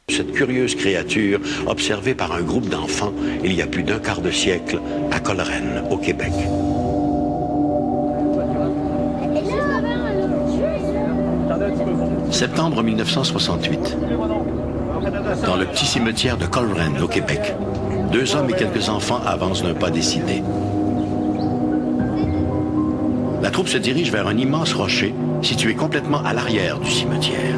Cette curieuse créature observée par un groupe d'enfants il y a plus d'un quart de siècle à Coleraine, au Québec. Septembre 1968. Dans le petit cimetière de Coleraine, au Québec, 2 hommes et quelques enfants avancent d'un pas décidé. La troupe se dirige vers un immense rocher situé complètement à l'arrière du cimetière.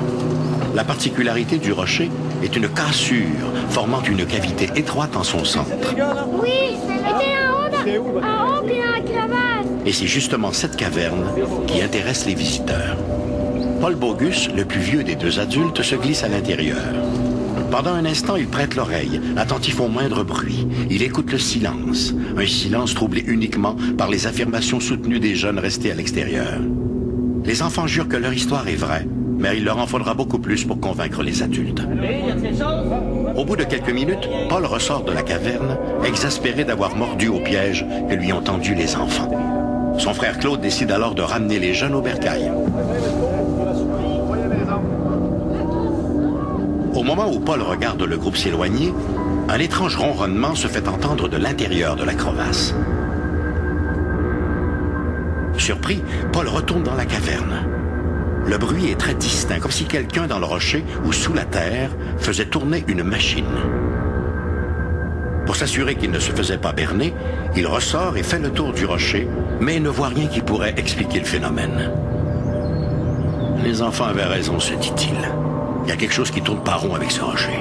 La particularité du rocher est une cassure formant une cavité étroite en son centre. Oui, c'était en haut puis dans la crevasse. Et c'est justement cette caverne qui intéresse les visiteurs. Paul Bogus, le plus vieux des 2 adultes, se glisse à l'intérieur. Pendant un instant, il prête l'oreille, attentif au moindre bruit. Il écoute le silence, un silence troublé uniquement par les affirmations soutenues des jeunes restés à l'extérieur. Les enfants jurent que leur histoire est vraie, mais il leur en faudra beaucoup plus pour convaincre les adultes. Au bout de quelques minutes, Paul ressort de la caverne, exaspéré d'avoir mordu au piège que lui ont tendu les enfants. Son frère Claude décide alors de ramener les jeunes au bercail. Au moment où Paul regarde le groupe s'éloigner, un étrange ronronnement se fait entendre de l'intérieur de la crevasse. Surpris, Paul retourne dans la caverne. Le bruit est très distinct, comme si quelqu'un dans le rocher ou sous la terre faisait tourner une machine. Pour s'assurer qu'il ne se faisait pas berner, il ressort et fait le tour du rocher, mais ne voit rien qui pourrait expliquer le phénomène. Les enfants avaient raison, se dit-il. Il y a quelque chose qui tourne pas rond avec ce rocher.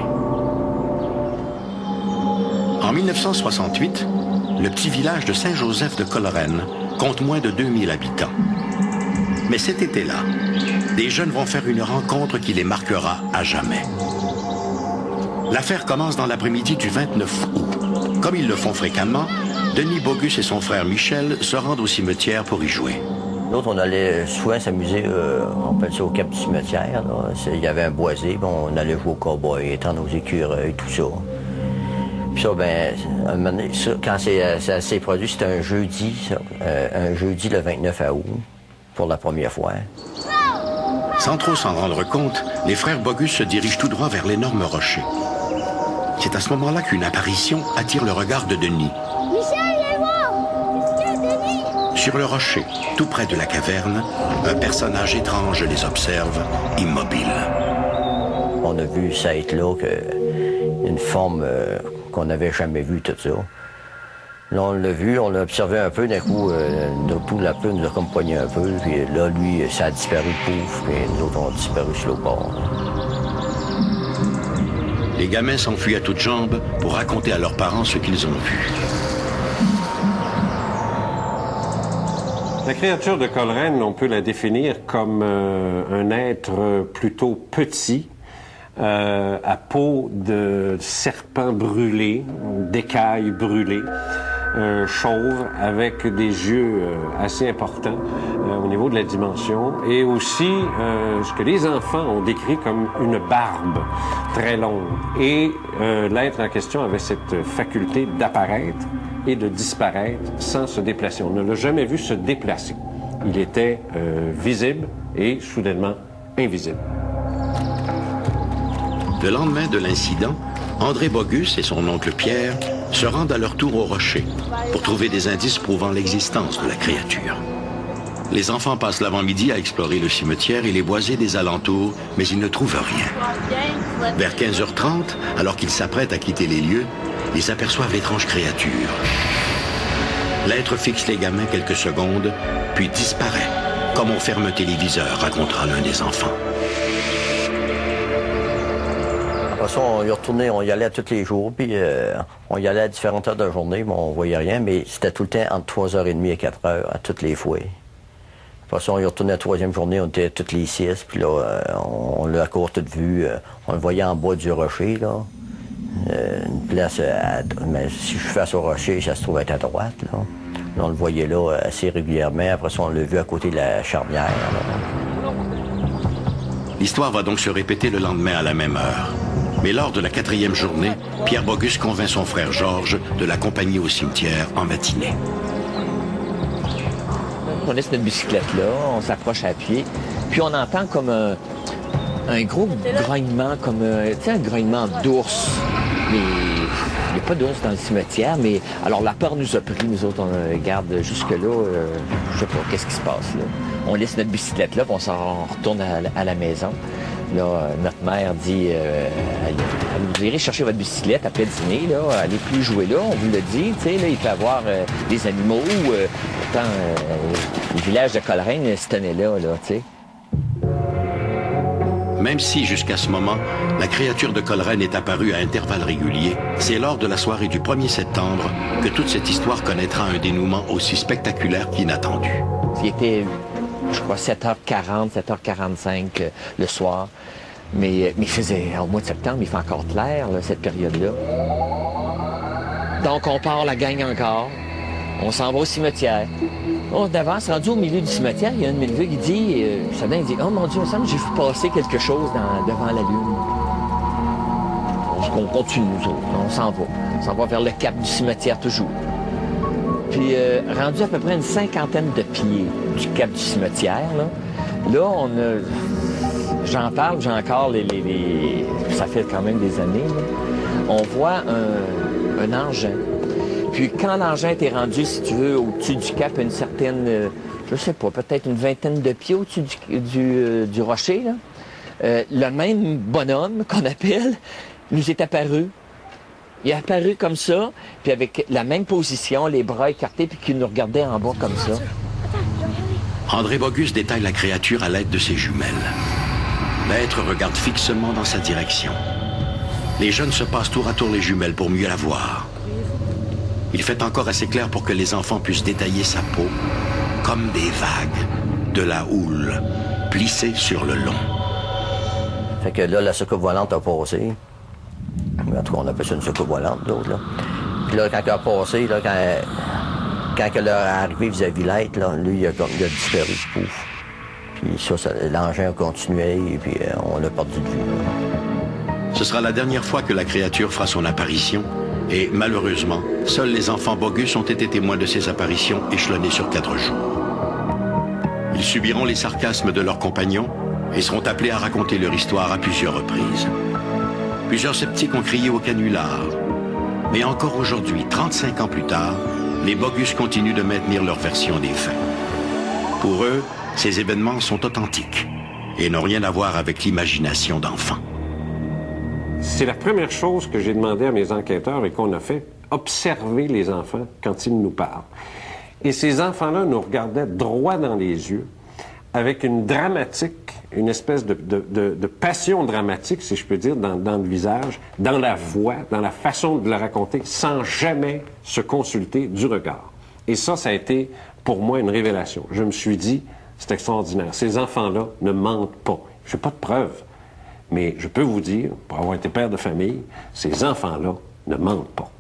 En 1968, le petit village de Saint-Joseph de Coleraine compte moins de 2000 habitants. Mais cet été-là, des jeunes vont faire une rencontre qui les marquera à jamais. L'affaire commence dans l'après-midi du 29 août. Comme ils le font fréquemment, Denis Bogus et son frère Michel se rendent au cimetière pour y jouer. L'autre, on allait souvent s'amuser, on appelle ça au cap du cimetière. Là. Il y avait un boisé, on allait jouer au cow-boy, étendre nos écureuils, tout ça. Puis ça, ben, un moment donné, ça, quand ça s'est produit, c'était un jeudi le 29 août, pour la première fois. Sans trop s'en rendre compte, les frères Bogus se dirigent tout droit vers l'énorme rocher. C'est à ce moment-là qu'une apparition attire le regard de Denis. Michel, viens voir! Qu'est-ce qu'il y a, Denis? Sur le rocher, tout près de la caverne, un personnage étrange les observe, immobile. On a vu ça être là, une forme qu'on n'avait jamais vue, tout ça. Là, on l'a vu, on l'a observé un peu, d'un coup, la plume nous a comme poigné un peu, puis là, lui, ça a disparu, pouf, puis nous autres, on a disparu sur le bord. Les gamins s'enfuient à toutes jambes pour raconter à leurs parents ce qu'ils ont vu. La créature de Coleraine, on peut la définir comme un être plutôt petit, à peau de serpent brûlé, d'écailles brûlées, chauve, avec des yeux assez importants au niveau de la dimension, et aussi ce que les enfants ont décrit comme une barbe très longue. Et l'être en question avait cette faculté d'apparaître et de disparaître sans se déplacer. On ne l'a jamais vu se déplacer. Il était visible et soudainement invisible. Le lendemain de l'incident, André Bogus et son oncle Pierre se rendent à leur tour au rocher pour trouver des indices prouvant l'existence de la créature. Les enfants passent l'avant-midi à explorer le cimetière et les boisés des alentours, mais ils ne trouvent rien. Vers 15h30, alors qu'ils s'apprêtent à quitter les lieux, ils aperçoivent l'étrange créature. L'être fixe les gamins quelques secondes, puis disparaît, comme on ferme un téléviseur, racontera l'un des enfants. Après ça, on y retournait, on y allait tous les jours, puis on y allait à différentes heures de la journée, mais on voyait rien, mais c'était tout le temps entre 3h30 et 4h, à toutes les fois. Après ça, on y retournait la troisième journée, on était toutes les 6, puis là, on l'a à courte vue, on le voyait en bas du rocher, là. Une place, mais si je suis face au rocher, ça se trouve être à droite, là. On le voyait là assez régulièrement, après ça, on l'a vu à côté de la charnière, là. L'histoire va donc se répéter le lendemain à la même heure. Mais lors de la 4e journée, Pierre Bogus convainc son frère Georges de l'accompagner au cimetière en matinée. On laisse notre bicyclette là, on s'approche à pied, puis on entend comme un gros grognement, comme tu sais, un grognement d'ours. Mais il n'y a pas d'ours dans le cimetière, mais alors la peur nous a pris, nous autres, on regarde jusque-là, je sais pas, qu'est-ce qui se passe là. On laisse notre bicyclette là, puis on retourne à la maison. Là, notre mère dit, vous irez chercher votre bicyclette après dîner, là, allez plus jouer là, on vous le dit, tu sais, là, il peut y avoir des animaux, pourtant, le village de Coleraine se tenait là, tu sais. Même si, jusqu'à ce moment, la créature de Coleraine est apparue à intervalles réguliers, c'est lors de la soirée du 1er septembre que toute cette histoire connaîtra un dénouement aussi spectaculaire qu'inattendu. Il était, je crois, 7h40, 7h45 le soir. Mais il faisait, au mois de septembre, il fait encore clair, là, cette période-là. Donc, on part la gang encore. On s'en va au cimetière. On avance, rendu au milieu du cimetière, il y a un de mes neveux qui dit, soudain, il dit, oh mon Dieu, il me semble que j'ai vu passer quelque chose devant la lune. On continue, nous autres, on s'en va. On s'en va vers le cap du cimetière toujours. Puis, rendu à peu près une 50aine de pieds du cap du cimetière, là on a... J'en parle, j'ai encore ça fait quand même des années, là. On voit un engin. Puis quand l'engin était rendu, si tu veux, au-dessus du cap, une certaine, je sais pas, peut-être une vingtaine de pieds au-dessus du rocher, là, le même bonhomme qu'on appelle nous est apparu. Il est apparu comme ça, puis avec la même position, les bras écartés, puis qui nous regardait en bas comme ça. André Bogus détaille la créature à l'aide de ses jumelles. L'être regarde fixement dans sa direction. Les jeunes se passent tour à tour les jumelles pour mieux la voir. Il fait encore assez clair pour que les enfants puissent détailler sa peau comme des vagues, de la houle, plissée sur le long. Fait que là, la soucoupe volante a passé. En tout cas, on appelle ça une soucoupe volante, d'autres, là. Puis là, quand elle a passé, là, quand elle est arrivée vis-à-vis l'être, là, lui, il a disparu, pouf. Puis ça l'engin a continué, et puis on l'a perdu de vue, là. Ce sera la dernière fois que la créature fera son apparition. Et malheureusement, seuls les enfants Bogus ont été témoins de ces apparitions échelonnées sur 4 jours. Ils subiront les sarcasmes de leurs compagnons et seront appelés à raconter leur histoire à plusieurs reprises. Plusieurs sceptiques ont crié au canular. Mais encore aujourd'hui, 35 ans plus tard, les Bogus continuent de maintenir leur version des faits. Pour eux, ces événements sont authentiques et n'ont rien à voir avec l'imagination d'enfants. C'est la première chose que j'ai demandé à mes enquêteurs et qu'on a fait, observer les enfants quand ils nous parlent. Et ces enfants-là nous regardaient droit dans les yeux, avec une dramatique, une espèce de passion dramatique, si je peux dire, dans le visage, dans la voix, dans la façon de le raconter, sans jamais se consulter du regard. Et ça a été, pour moi, une révélation. Je me suis dit, c'est extraordinaire. Ces enfants-là ne mentent pas. Je n'ai pas de preuves. Mais je peux vous dire, pour avoir été père de famille, ces enfants-là ne mentent pas.